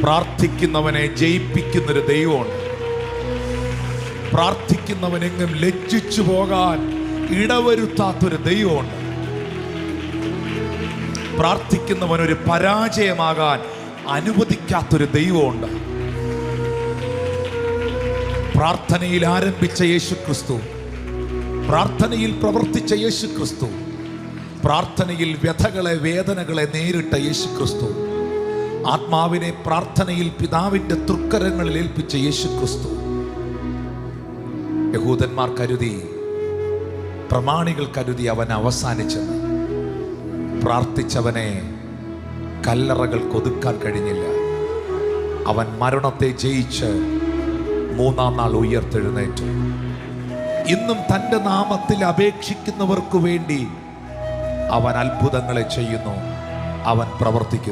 പ്രാർത്ഥിക്കുന്നവനെ ജയിപ്പിക്കുന്നൊരു ദൈവമുണ്ട്. പ്രാർത്ഥിക്കുന്നവനെങ്ങും ലജ്ജിച്ചു പോകാൻ ഇടവരുത്താത്തൊരു ദൈവമുണ്ട്. പ്രാർത്ഥിക്കുന്നവനൊരു പരാജയമാകാൻ അനുവദിക്കാത്തൊരു ദൈവമുണ്ട്. പ്രാർത്ഥനയിൽ ആരംഭിച്ച യേശുക്രിസ്തു, പ്രാർത്ഥനയിൽ പ്രവർത്തിച്ച യേശുക്രിസ്തു, പ്രാർത്ഥനയിൽ വ്യഥകളെ വേദനകളെ നേരിട്ട യേശുക്രിസ്തു, ആത്മാവിനെ പ്രാർത്ഥനയിൽ പിതാവിൻ്റെ തൃക്കരങ്ങളിൽ ഏൽപ്പിച്ച യേശുക്രിസ്തു, യഹൂദന്മാർ കരുതി, പ്രമാണികൾ കരുതി അവൻ അവസാനിച്ചെന്ന്. പ്രാർത്ഥിച്ചവനെ കല്ലറകൾക്ക് ഒതുക്കാൻ കഴിഞ്ഞില്ല. അവൻ മരണത്തെ ജയിച്ച് മൂന്നാം നാൾ ഉയർത്തെഴുന്നേറ്റു. ഇന്നും തൻ്റെ നാമത്തിൽ അപേക്ഷിക്കുന്നവർക്ക് വേണ്ടി അവൻ അത്ഭുതങ്ങളെ ചെയ്യുന്നു, അവൻ പ്രവർത്തിക്കുന്നു.